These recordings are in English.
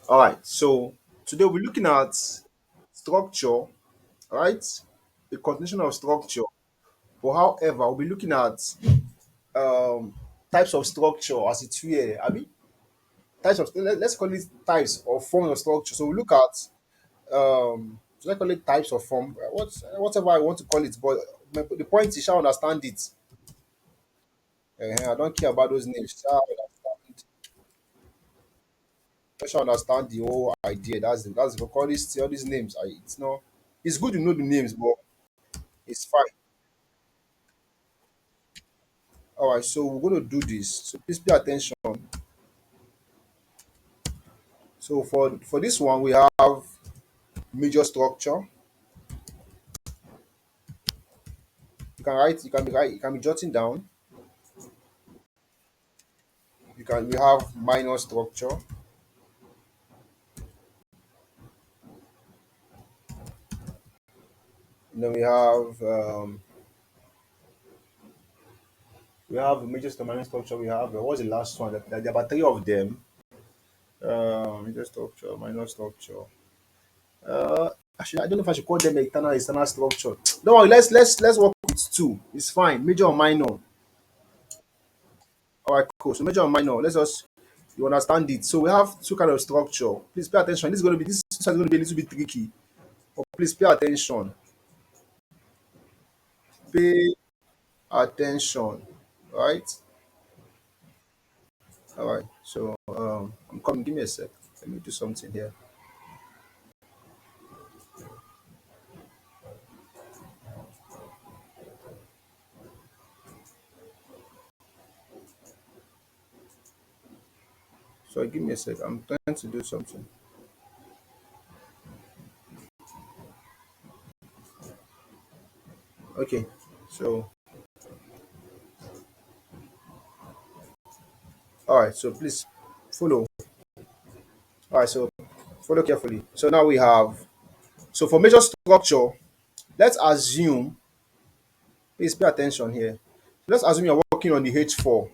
All right. So today we're looking at structure, right? A continuation of structure. But however, we'll be looking at um, types of structure as it were. I mean, let's call it types or forms of structure. So we look at let's call it types of form, whatever I want to call it. But the point is, shall understand it. I don't care about those names. Shall understand the whole idea. That's the all these names. It's not. It's good to know the names, but it's fine. All right, so we're going to do this. So please pay attention. So for this one, we have major structure. You can write. You can be jotting down. We have minor structure. And then we have major minor structure. We have what's the last one? There are about three of them. Major structure, minor structure. Uh, Actually, I don't know if I should call them external structure. Don't worry. Let's work with two. It's fine. Major or minor. All right, cool. So major and minor. Let's just you understand it. So we have two kind of structure. Please pay attention. This is going to be a little bit tricky. But please pay attention. Pay attention. Right? All right. So I'm coming. Give me a sec. Let me do something here. So give me a sec. I'm trying to do something. Okay. So all right. So please follow. All right. So follow carefully. So now we have. So for major structure, let's assume. Please pay attention here. Let's assume you're working on the H4.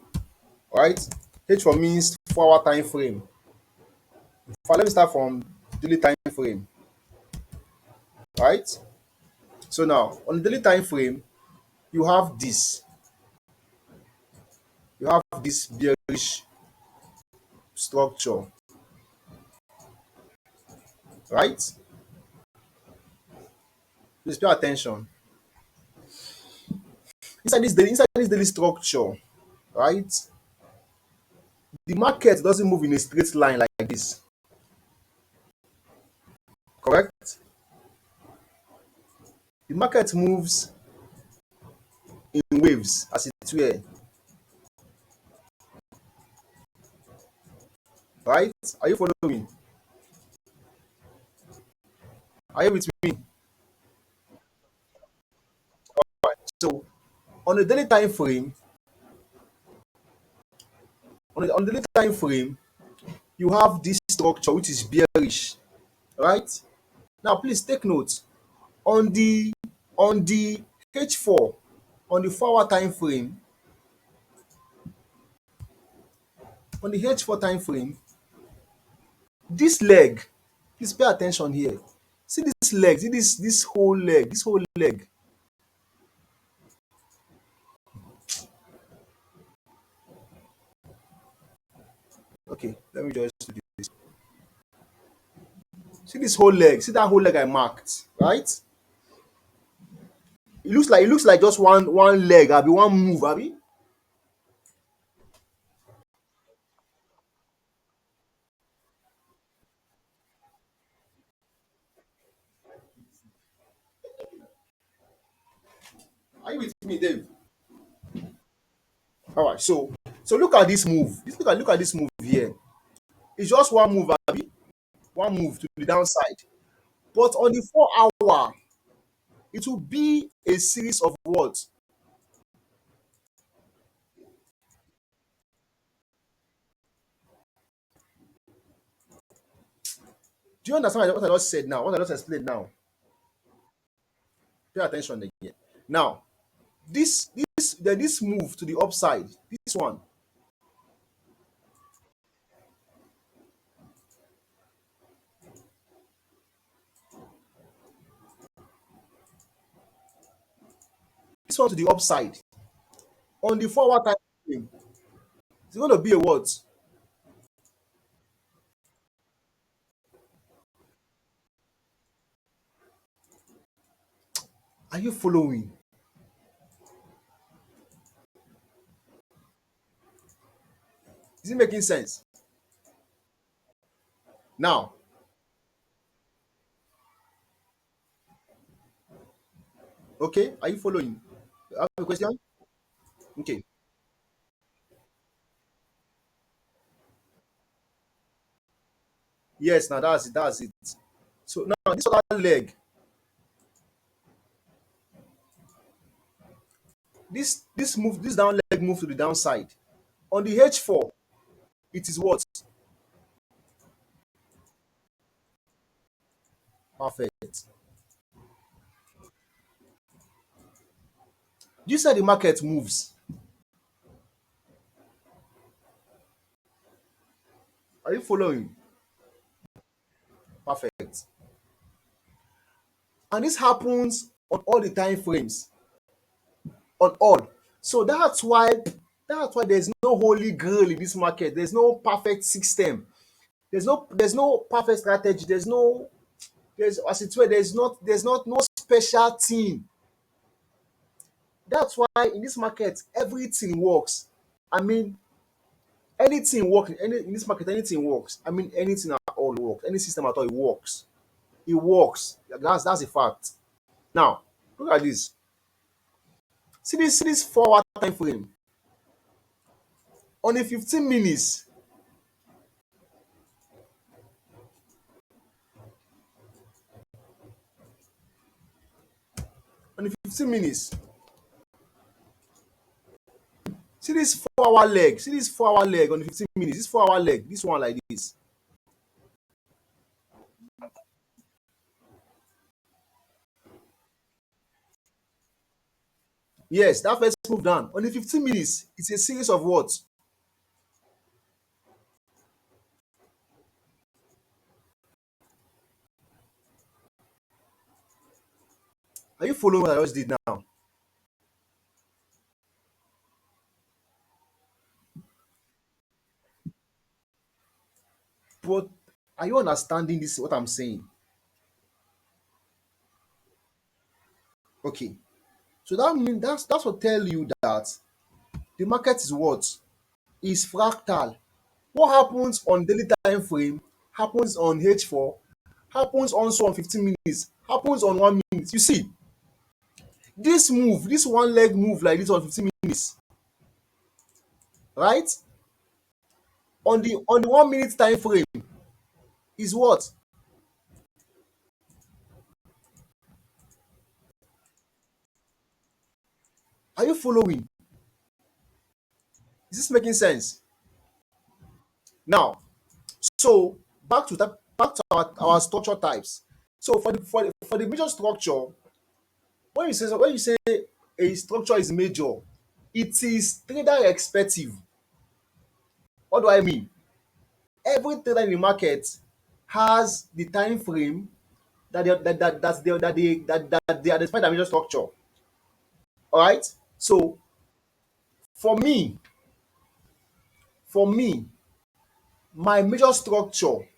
Right? H4 means 4 hour time frame. Let me start from daily time frame, right? So now on the daily time frame, you have this, bearish structure, right? Please pay attention. Inside this daily structure, right? The market doesn't move in a straight line like this, correct? The market moves in waves, as it were, right? Are you following? Are you with me? So on the daily time frame, on the daily time frame, you have this structure which is bearish, right? Now please take note on the H4, on the 4 hour time frame, on the H4 time frame, this leg, please pay attention here. See this leg, see this whole leg, this whole leg. Okay, let me just do this. See this whole leg, see that whole leg I marked, right? It looks like just one leg, abi one move, abi. Are you with me, Dave? All right, so look at this move. Look at this move here. It's just one move, abi, one move to the downside. But on the 4 hour, it will be a series of what? Do you understand what I just said now? What I just explained now? Pay attention again. Now, this move to the upside, this one, this one to the upside on the 4 hour time frame, it's going to be a what? Are you following? Is it making sense? Now, okay, are you following? I have a question. Okay. Yes, now that's it. That's it. So now this other leg, this down leg move to the downside. On the H4, it is what? Perfect. You said the market moves. Are you following? Perfect. And this happens on all the time frames, on all. So that's why there's no holy grail in this market. There's no perfect system. There's no perfect strategy. There's as it were, there's not no special thing. That's why in this market everything works. I mean, anything works in this market, anything works. I mean, anything at all works. Any system at all, it works. It works. That's a fact. Now, look at this. See this 4 hour time frame. On a 15 minutes, on a 15 minutes, see this 4 hour leg. See this 4 hour leg on the 15 minutes. This 4 hour leg, this one like this. Yes, that first move down. On the 15 minutes, it's a series of what? Are you following what I just did now? But are you understanding this? What I'm saying? Okay. So that means that's what tell you that the market is what? Is fractal. What happens on daily time frame happens on H4, happens also on 15 minutes, happens on 1 minute. You see, this move, this one leg move like this on 15 minutes, right? On the 1 minute time frame is what? Are you following? Is this making sense? Now, so back to our structure types. So for the major structure, when you say a structure is major, it is trader expective. What do I mean? Every trader in the market has the time frame that they identify the major structure. All right. So for me, for me, my major structure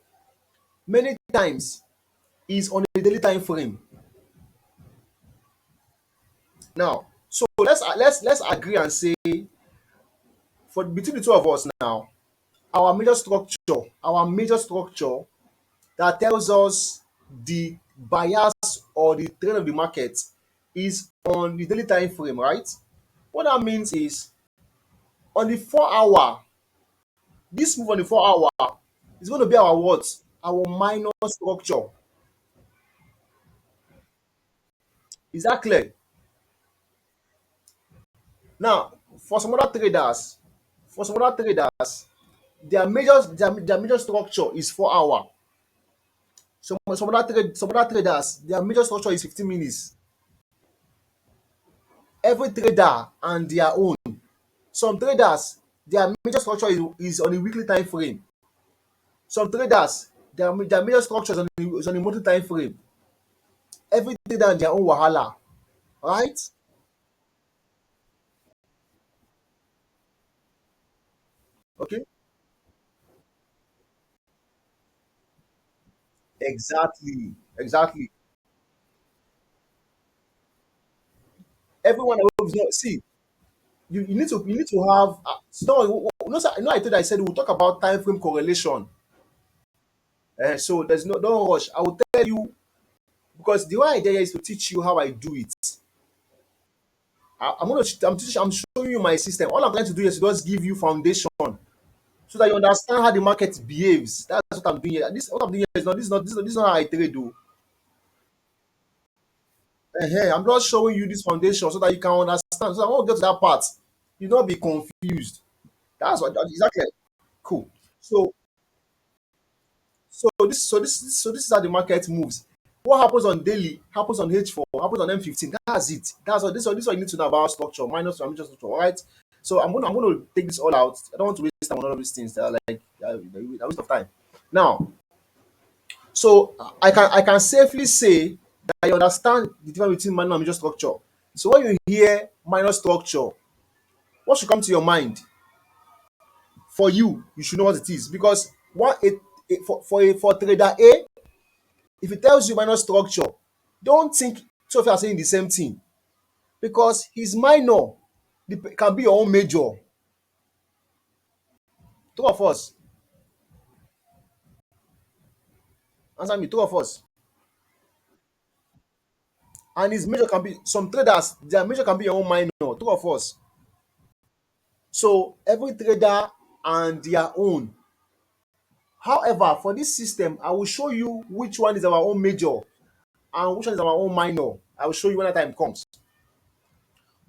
many times is on a daily time frame. Now, so let's agree and say for between the two of us now, our major structure that tells us the bias or the trend of the market is on the daily time frame, right? What that means is on the 4 hour, this move on the 4 hour is going to be our what? Our minor structure. Is that clear? Now, for some other traders, their major structure is 4 hour. Some other traders, their major structure is 15 minutes. Every trader and their own. Some traders, their major structure is on a weekly time frame. Some traders, their major structure is on a monthly time frame. Every trader and their own wahala, right? Okay. Exactly. Exactly. Everyone always know. See, you need to have. So no, sir, I told you, I said we'll talk about time frame correlation. So there's no, don't rush. I will tell you because the whole idea is to teach you how I do it. I'm showing you my system. All I'm trying to do is to just give you foundation so that you understand how the market behaves. That's what I'm doing here. This what I'm doing here is not this is not this is not, this is not how I trade. Do. I'm just showing you this foundation so that you can understand. So I want to get to that part. You not be confused. That's what exactly. Cool. So this is how the market moves. What happens on daily happens on H4, happens on M15. That's it. This is what you need to know about structure, minus dimension structure. All right. So I'm gonna take this all out. I don't want to waste time on all of these things that are like a waste of time. Now, so I can safely say that you understand the difference between minor and major structure. So when you hear minor structure, what should come to your mind? For you should know what it is because for trader A, if it tells you minor structure, don't think two of you are saying the same thing because his minor can be your own major. Two of us, answer me, two of us. And his major can be some traders, their major can be your own minor, two of us. So every trader and their own. However, for this system, I will show you which one is our own major and which one is our own minor. I will show you when the time comes.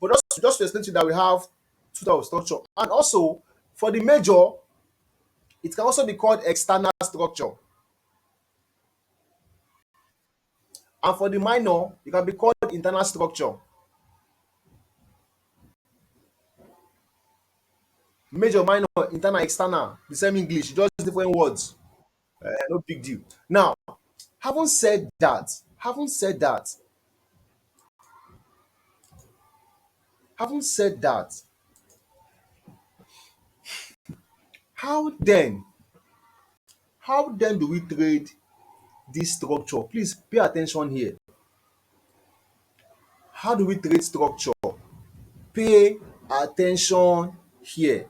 But just to explain to you that we have two types of structure. And also, for the major, it can also be called external structure. And for the minor, it can be called internal structure. Major, minor, internal, external, the same English, just different words. No big deal. Now, having said that, having said that, having said that, how then, how then do we trade this structure? Please pay attention here. How do we trade structure? Pay attention here.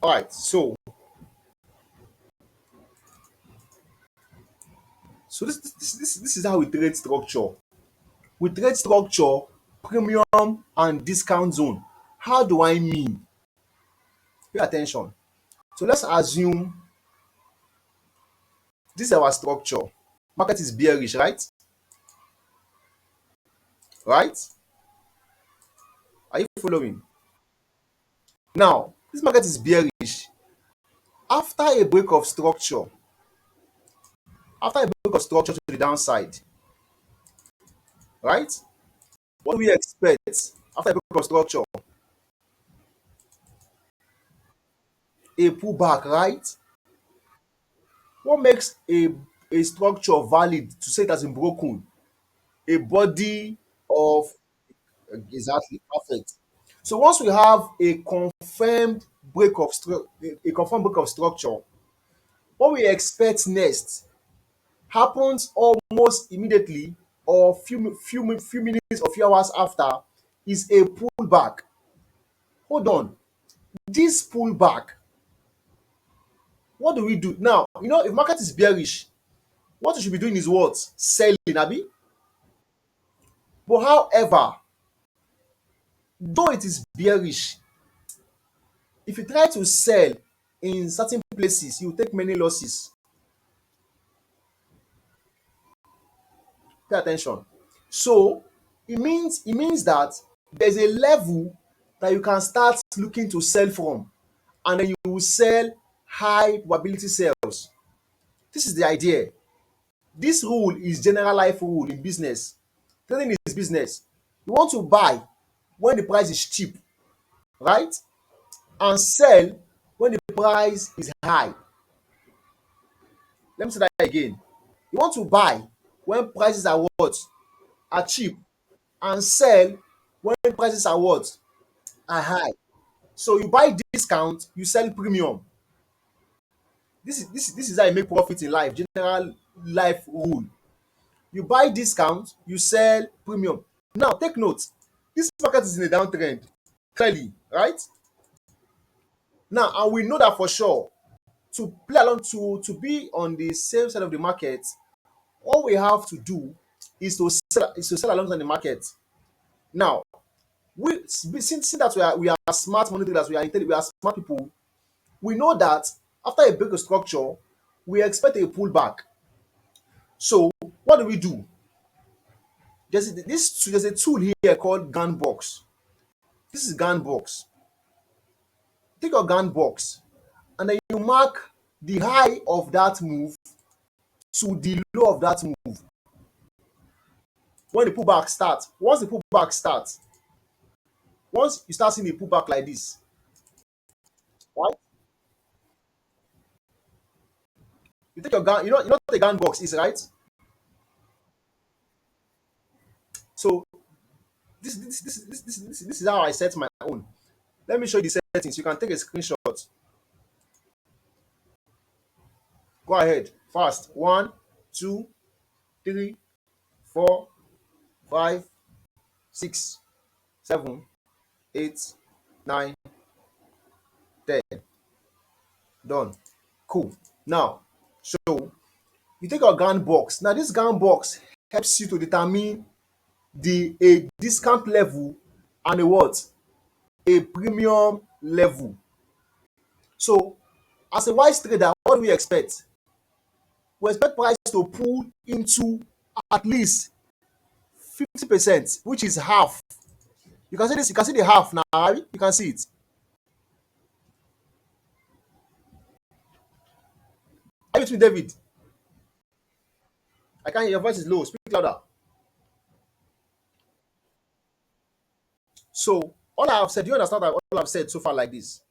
All right, so this is how we trade structure. We trade structure, premium and discount zone. How do I mean? Pay attention. So let's assume this is our structure. Market is bearish, right? Right? Are you following? Now, this market is bearish. After a break of structure, after a break of structure to the downside, right? What do we expect after a break of structure? A pullback, right? What makes a structure valid to say it has been broken? A body of exactly perfect. So once we have a confirmed break of structure, what we expect next happens almost immediately or few minutes or few hours after is a pullback. Hold on, this pullback, what do we do now? If market is bearish, what you should be doing is what? Selling, abi. But however, though it is bearish, if you try to sell in certain places, you take many losses. Pay attention. So it means that there's a level that you can start looking to sell from, and then you will sell high probability sales. This is the idea. This rule is general life rule in business. Trading is business. You want to buy when the price is cheap, right? And sell when the price is high. Let me say that again. You want to buy when prices are what? Are cheap, and sell when prices are what? Are high. So you buy discount, you sell premium. This is how you make profit in life. General life rule. You buy discount, you sell premium. Now take note. This market is in a downtrend, clearly, right? Now, and we know that for sure. To play along, to be on the same side of the market, all we have to do is to sell alongside the market. Now, since that we are smart money traders, we are smart people. We know that after a break of structure, we expect a pullback. So what do we do? There's a tool here called gun box. This is gun box. Take your gun box and then you mark the high of that move to the low of that move. When the pullback starts, once you start seeing a pullback like this, right? You take your gun, you know what a gun box is, right? So this is how I set my own. Let me show you the settings. You can take a screenshot. Go ahead. Fast. One, two, three, four, five, six, seven, eight, nine, 10. Done. Cool. Now, so you take your gun box. Now, this gun box helps you to determine the a discount level and a what? A premium level. So, as a wise trader, what do we expect? We expect price to pull into at least 50%, which is half. You can see this, you can see the half now, right? You can see it. Are you with me, David? I can't hear your voice is low. Speak louder. So, all I have said, do you understand that all I've said so far like this?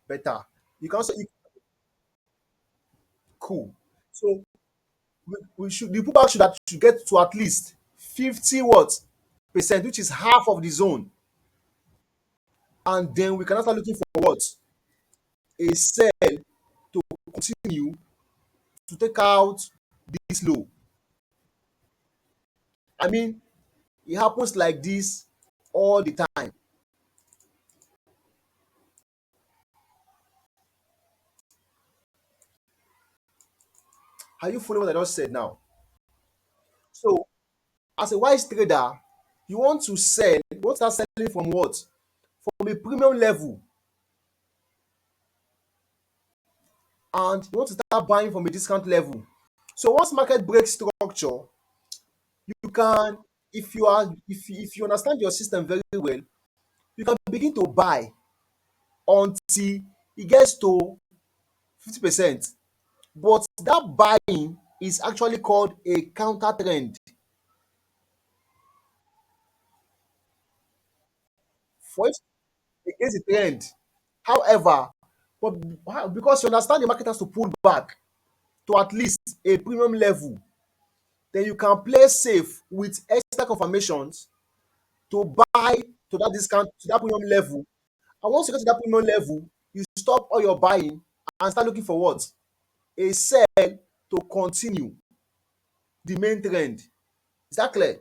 Better. You can also cool. So we should the pullback should get to at least 50 what percent, which is half of the zone, and then we can start looking for what? A sell to continue to take out this low. I mean, it happens like this all the time. Are you following what I just said now? So, as a wise trader, you want to sell, you want to start selling from what? From a premium level, and you want to start buying from a discount level. So once market breaks structure, you can, if you understand your system very well, you can begin to buy until it gets to 50%. But that buying is actually called a counter trend for it against the trend. However, because you understand the market has to pull back to at least a premium level, then you can play safe with extra confirmations to buy to that discount to that premium level. And once you get to that premium level, you stop all your buying and start looking for what? A sell to continue the main trend. Is that clear?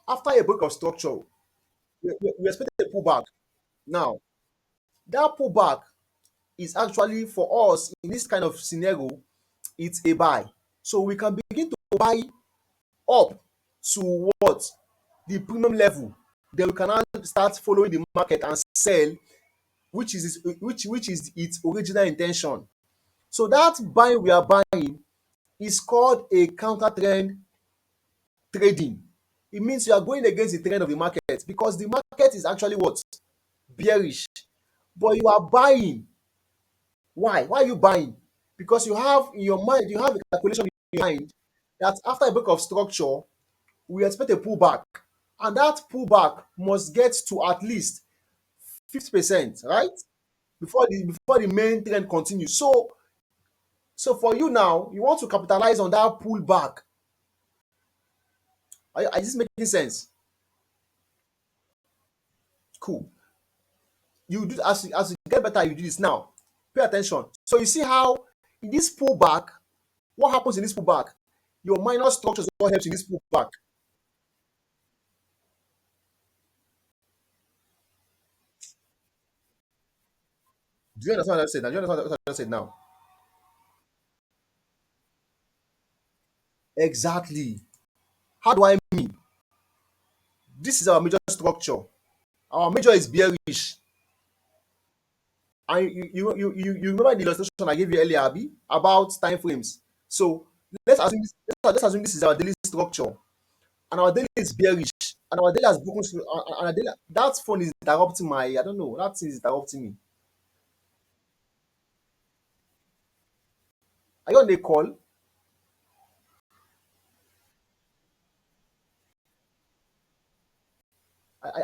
After a break of structure, we expect a pullback. Now, that pullback is actually for us in this kind of scenario, it's a buy. So we can begin to buy up to what? The premium level. Then we can now start following the market and sell, which is its original intention. So that buy we are buying is called a counter trend trading. it means you are going against the trend of the market, because the market is actually what? Bearish. But you are buying. Why? Why are you buying? Because you have in your mind, you have a calculation in your mind that after a break of structure, we expect a pullback. And that pullback must get to at least 50%, right? Before the main trend continues. So for you now, you want to capitalize on that pullback. Is this making sense? Cool. You do as you get better, you do this now. Pay attention. So you see how in this pullback, what happens in this pullback? Your minor structures what helps in this pullback. Do you understand what I said now? Do you understand what I just said now? Exactly. How do I mean? This is our major structure. Our major is bearish. And you remember the illustration I gave you earlier, Abi, about time frames. So let's assume this is our daily structure, and our daily is bearish, and our daily has broken through, and our daily, that phone is interrupting my, I don't know, that thing is interrupting me. Are you on a call?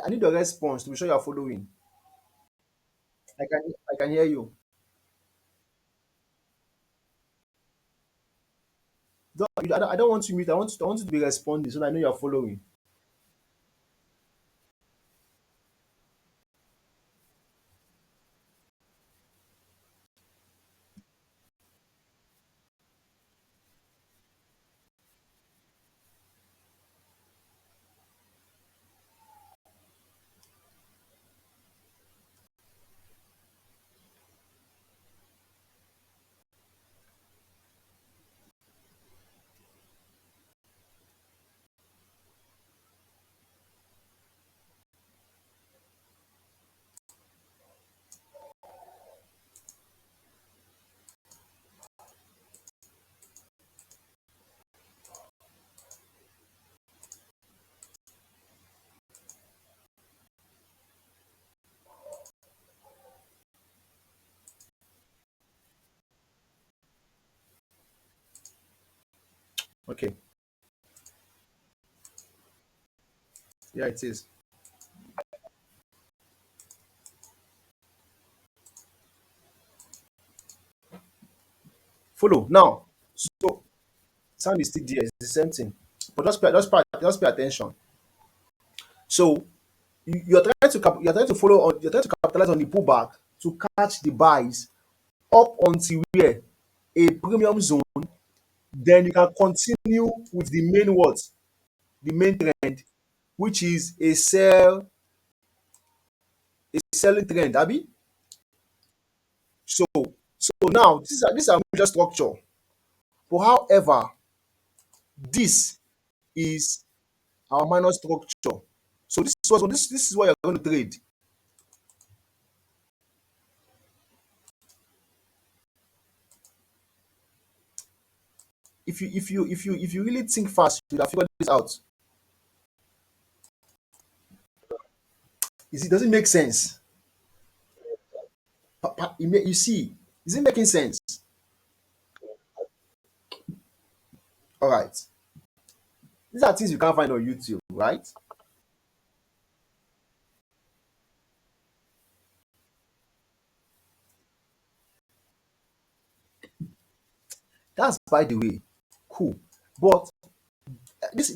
I need your response to be sure you are following. I can hear you. I don't want to mute. I want you to be responding so that I know you are following. Okay. Yeah, it is. Follow now. So sound is still there. It's the same thing. But just pay attention. So you're trying to follow on. You're trying to capitalize on the pullback to catch the buys up until where a premium zone. Then you can continue with the main what? The main trend, which is a selling trend, Abi. So so now this is our major structure. But however, this is our minor structure. So this is what you're going to trade. If you really think fast, you would have figured this out. Does it make sense? You see, is it making sense? All right. These are things you can't find on YouTube, right? That's by the way. Cool. But this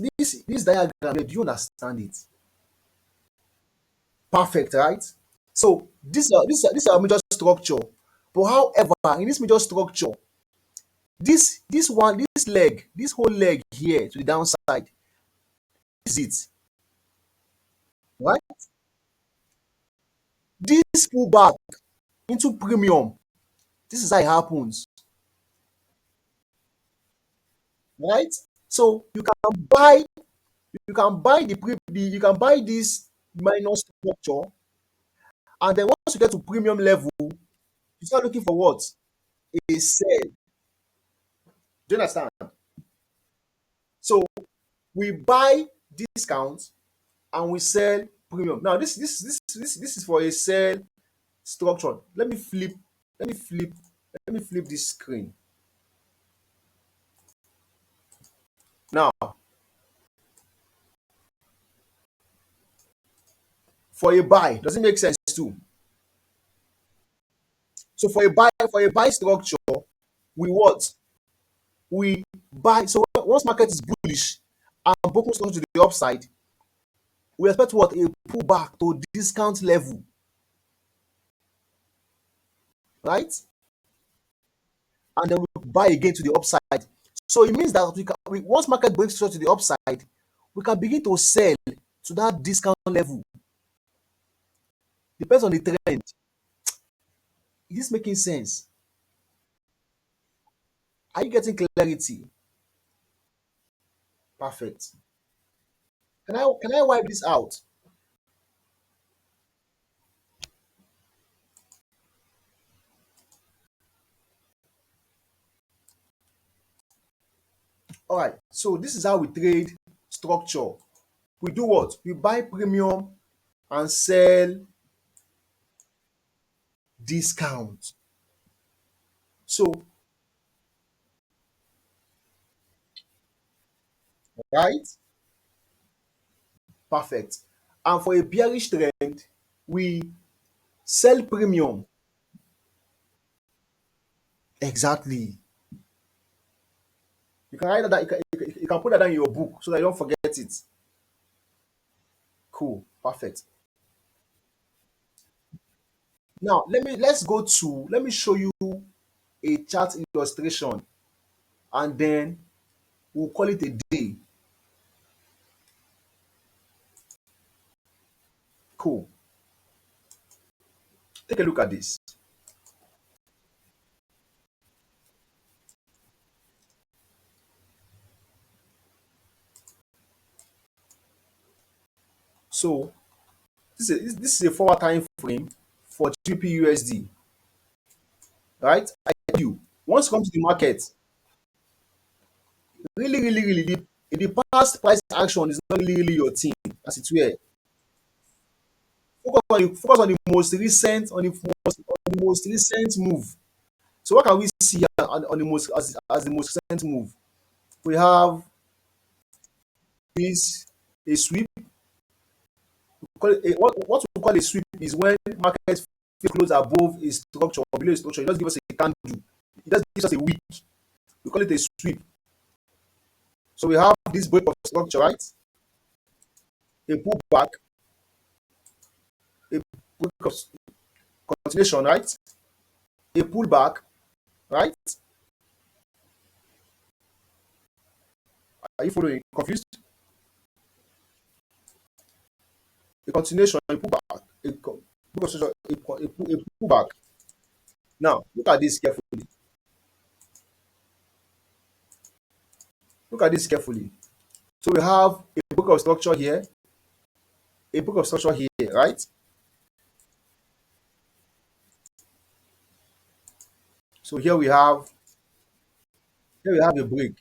diagram here, do you understand it? Perfect, right? So this is our major structure. But however, in this major structure, this leg, this whole leg here to the downside, is it, right? This pullback into premium, this is how it happens, right? So you can buy you can buy this minor structure, and then once you get to premium level, you start looking for what? A sell. Do you understand? So we buy discount, and we sell premium. Now this is for a sell structure. Let me flip, let me flip this screen. Now, for a buy, does it make sense too? So for a buy structure, we what? We buy. So once market is bullish and broken structure to the upside, we expect what? A pullback to discount level, right? And then we buy again to the upside. So it means that once market breaks through to the upside, we can begin to sell to that discount level. Depends on the trend. Is this making sense? Are you getting clarity? Perfect. Can I wipe this out? All right. So this is how we trade structure. We do what? We buy premium and sell discount. So, right? Perfect. And for a bearish trend, we sell premium. Exactly. You can write that. You can put that down in your book so that you don't forget it. Cool. Perfect. Now let me show you a chart illustration, and then we'll call it a day. Cool. Take a look at this. So this is a forward time frame for GBP USD, right? I tell you, once it comes to the market, really, the past price action is not really your thing, as it were. Focus on the most recent, on the most recent move. So what can we see here on the most as the most recent move? We have this a sweep. What we call a sweep is when market close above a structure or below a structure. It just give us a candle. It just gives us a wick. We call it a sweep. So we have this break of structure, right? A pullback, a break of continuation, right? A pullback, right? Are you following? Confused? A continuation, a pullback, break of structure, a pullback. Now look at this carefully. Look at this carefully. So we have a break of structure here, a break of structure here, right? So here we have a break,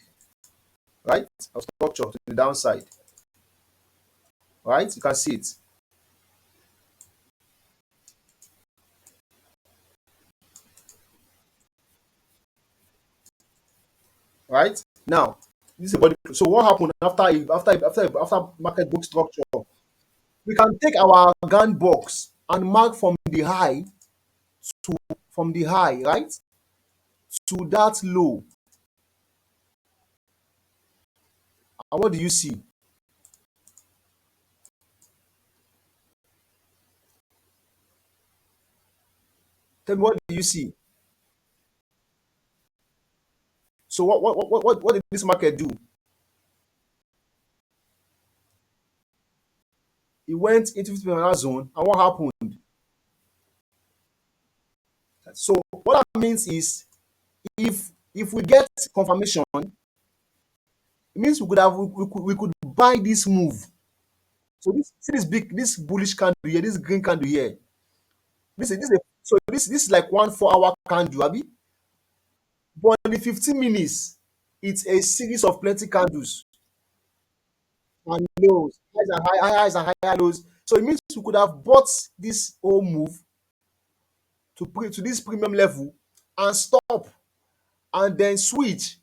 right? Of structure to the downside, right? You can see it, right? Now, this is a body. So what happened after market book structure? We can take our gun box and mark to from the high, right, to that low. And what do you see? Tell me, what do you see? So what did this market do? It went into 50% zone, and what happened? So what that means is, if we get confirmation, it means we could buy this move. So this bullish candle here, this green candle here. This is like one 4 hour candle, abi. But in the 15 minutes, it's a series of plenty candles. and lows, highs and highs and higher lows. So it means we could have bought this whole move to this premium level and stop and then switch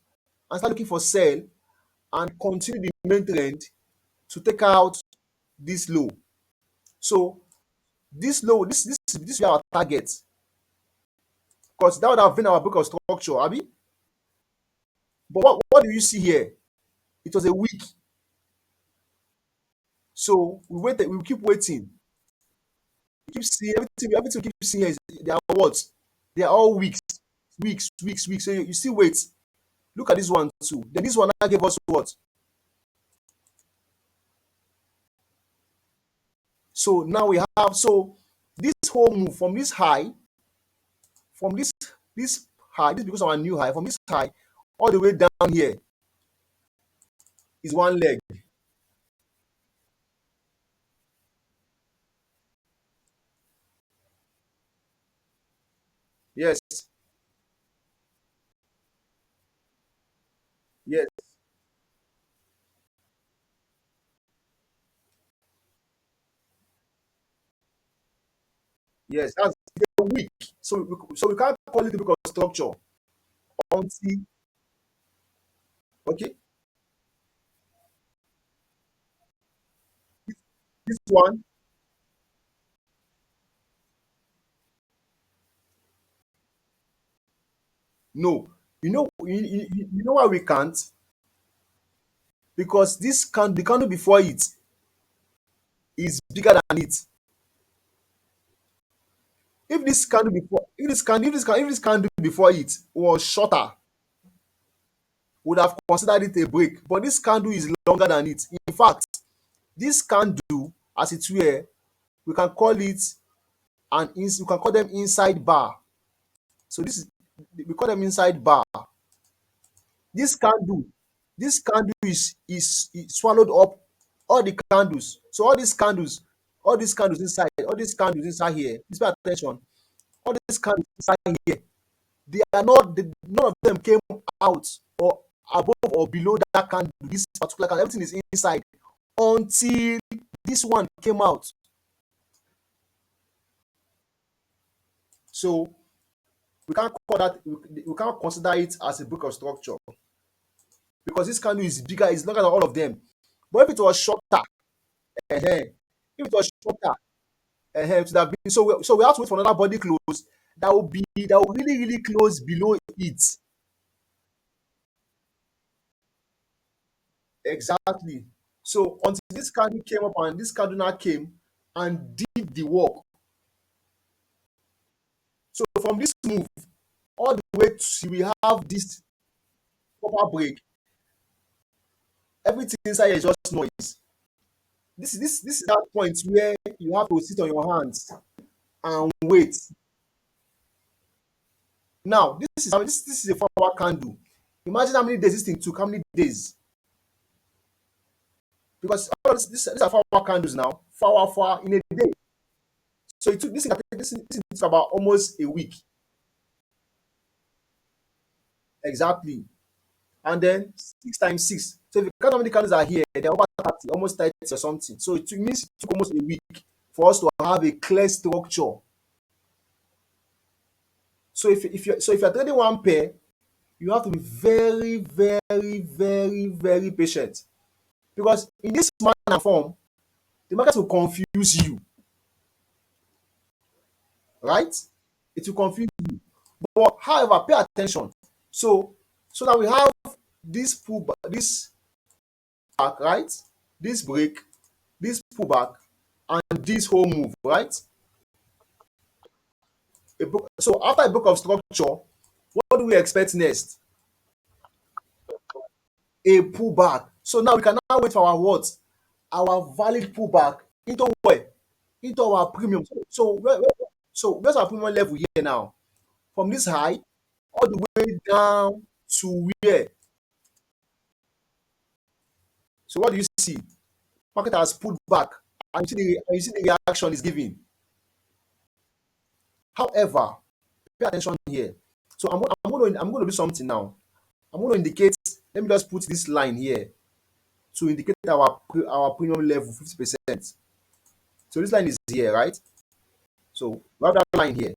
and start looking for sell and continue the main trend to take out this low. So this low, this is our target because that would have been our book of structure, Abi. But what do you see here? It was a week. So we wait, we keep waiting. We keep seeing everything we keep seeing here is they are what? They are all weeks, weeks. So you still wait. Look at this one too. Then this one now gave us what? So now we have this whole move from this high, from this high, this because of our new high, from this high all the way down here is one leg. Yes, yes, yes. That's a week. So we can't call it because structure until okay. This one, no. You know why we can't? Because the candle before it is bigger than it. If this candle before it was shorter, would have considered it a break. But this candle is longer than it. In fact, this candle, as it were, we can call it we can call them inside bar. So we call them inside bar. This candle, this candle is swallowed up all the candles. So all these candles inside, all these candles inside here. Please pay attention. All these candles inside here, none of them came out or above or below that candle. This particular candle, everything is inside until this one came out. So we can't call that we can't consider it as a book of structure because this candle is bigger, it's longer than all of them. But if it was shorter, if it was shorter, it would have been so we have to wait for another body close that will really close below it. Exactly. So until this candle came up and this candle now came and did the work. So from this move all the way to we have this proper break, everything inside here is just noise. This is that point where you have to sit on your hands and wait. Now this is a 4 hour candle. Imagine how many days this thing took, how many days? Because all these are 4 hour candles now, 4 hour in a day. So it took this thing, I think this thing took about almost a week. Exactly. And then 6 times 6. So if you count how many candles are here, they're over 30, almost 30 or something. So it means it took almost a week for us to have a clear structure. So if you're trading one pair, you have to be very patient. Because in this manner and form, the market will confuse you, right? It will confuse you. But however, pay attention. So so that we have this back, right? This break, this pullback, and this whole move, right? So after a book of structure, what do we expect next? A pullback. So now we can now wait for our what? Our valid pullback into where? Into our premium. So where's our premium level here now? From this high all the way down to where? So what do you see? Market has pulled back, and you see the reaction is giving. However, pay attention here. So I'm going to do something now. I'm going to indicate. Let me just put this line here to indicate our premium level 50%. So this line is here, right? So we have that line here.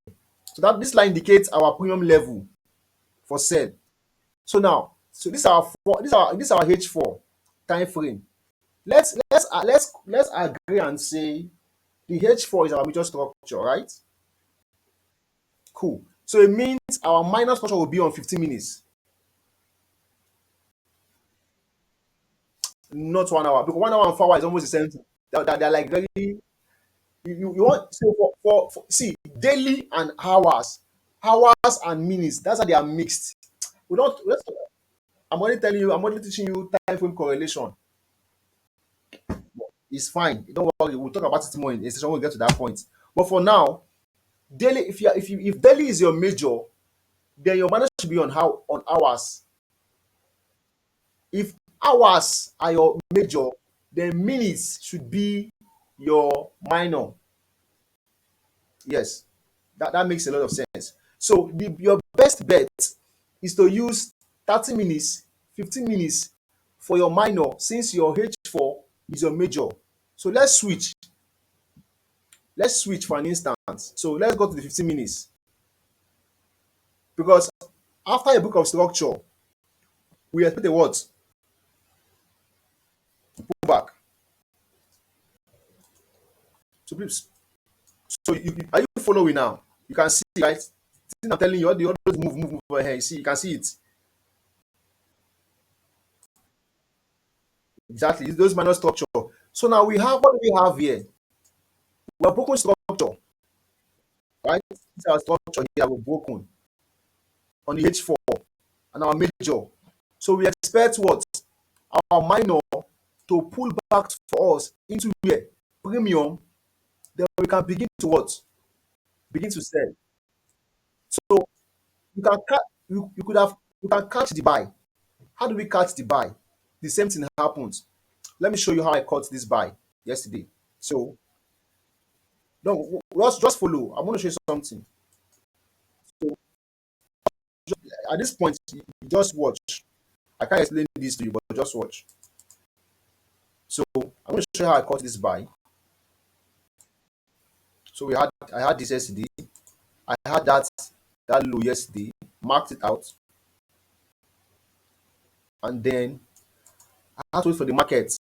So that this line indicates our premium level for sell. So now, so this is our this is our H4 time frame. Let's agree and say the H4 is our major structure, right? Cool. So it means our minor structure will be on 15 minutes, not 1 hour, because 1 hour and 4 hours is almost the same thing. They're like very you want so for see daily and hours and minutes. That's how they are mixed. We don't. I'm only telling you. I'm only teaching you time frame correlation. It's fine. Don't worry. We'll talk about it more in a session when we get to that point. But for now, daily. If daily is your major, then your minor should be on hours. If hours are your major, then minutes should be your minor. Yes, that makes a lot of sense. So your best bet is to use 30 minutes, 15 minutes for your minor since your H4 is your major. So let's switch for an instance. So let's go to the 15 minutes because after a book of structure, we expect a what? Pullback. So please, so are you following now? You can see, right? I'm telling you, all the others move over here. You see, you can see it. Exactly. It's those minor structure. So now we have what do we have here? We have broken structure, right? This is our structure here we broken on the H4 and our major. So we expect what? Our minor to pull back for us into where? Premium. Then we can begin to what? Begin to sell. So you can catch you could have you can catch the buy. How do we catch the buy? The same thing happens. Let me show you how I caught this buy yesterday. So no, just follow. I'm going to show you something. So at this point, you just watch. I can't explain this to you, but just watch. So I'm going to show you how I caught this buy. So I had this yesterday. I had that low yesterday, marked it out, and then I had to wait for the market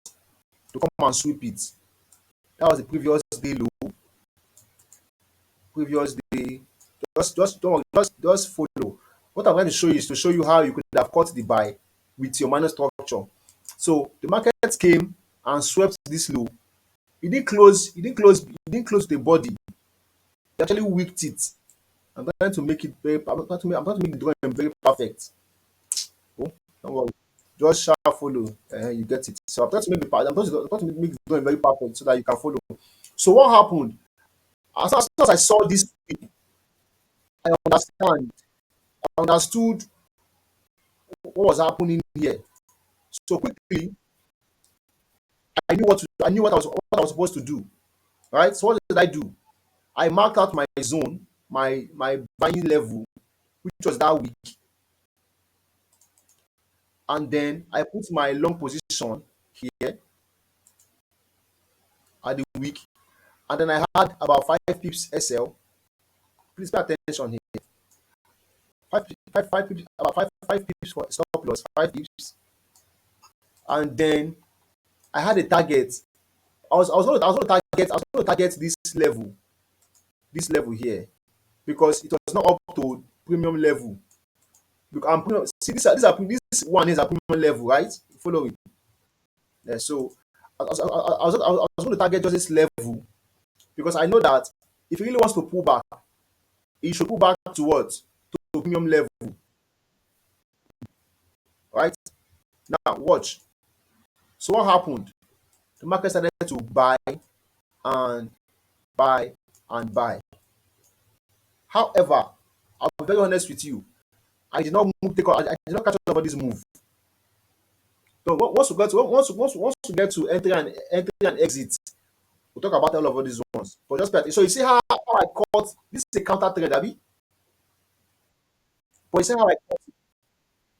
to come and sweep it. That was the previous day low, previous day. Just don't worry, just follow. What I'm going to show you is to show you how you could have caught the buy with your minor structure. So the market came and swept this low. It didn't close the body. It actually wicked it. I'm trying to make the drawing very perfect. Oh, don't worry. Just sharp follow. You get it. So I'm trying to make the drawing very perfect so that you can follow. So what happened? As soon as I saw this, I understand. I understood what was happening here. So quickly, I knew what I was supposed to do. Right. So what did I do? I marked out my zone, my buying level, which was that week, and then I put my long position here at the week, and then I had about 5 pips SL. Please pay attention here. Five pips, about five pips for stop loss, 5 pips, and then I had a target. I was going to target this level here, because it was not up to premium level. See, this one is a premium level, right? Follow it. Yeah, so I was going to target just this level because I know that if he really wants to pull back, he should pull back to what? To premium level, right? Now, watch. So what happened? The market started to buy and buy and buy. However, I'll be very honest with you. I did not catch up on this move. So once we get to entry and exit, we'll talk about all of these ones. But so you see how I caught this is a counter trend, Abby. But you see how I caught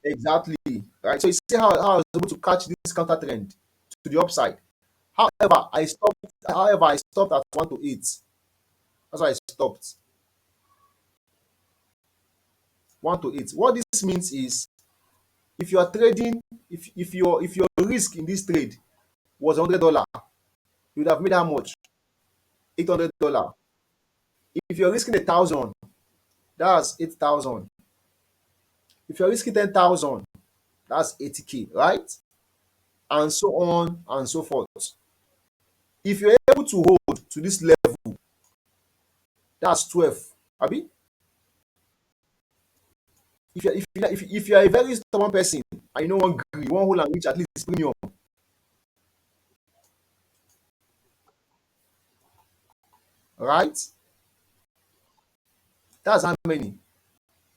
exactly right. So you see how I was able to catch this counter trend. to the upside. However, I stopped at 1 to 8. That's why I stopped 1 to 8. What this means is, if you are trading, if your risk in this trade was $100, you would have made how much? $800. If you're risking 1,000, that's 8,000. If you're risking 10,000, that's 80K, right? And so on and so forth. If you're able to hold to this level, that's 12. Abi, if you're a very stubborn person and you no wan gree, you wan hold and reach at least premium, right? That's how many?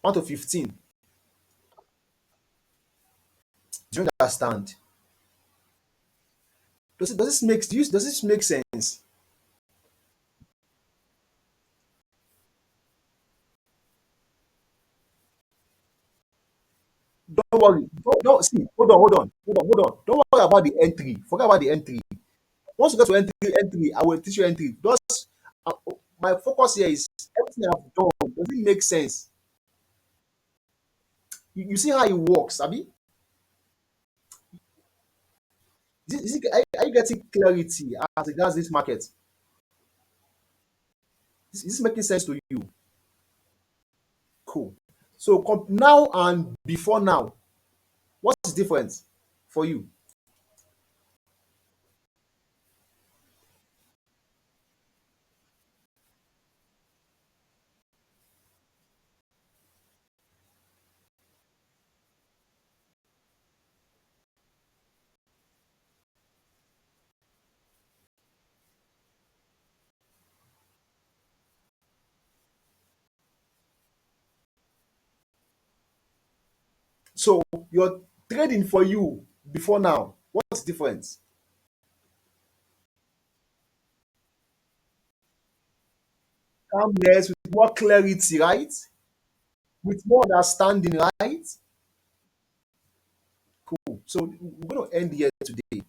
1 to 15. Do you understand? Does this make sense? Don't worry. Don't see. Hold on. Don't worry about the entry. Forget about the entry. Once you get to entry, I will teach you entry. Just my focus here is everything I've done. Does it make sense? You see how it works, Abi? Are you getting clarity as regards this market? Is this making sense to you? Cool. So now and before now, what's the difference for you? So your trading for you before now, what's the difference? Calmness with more clarity, right? With more understanding, right? Cool. So we're going to end here today.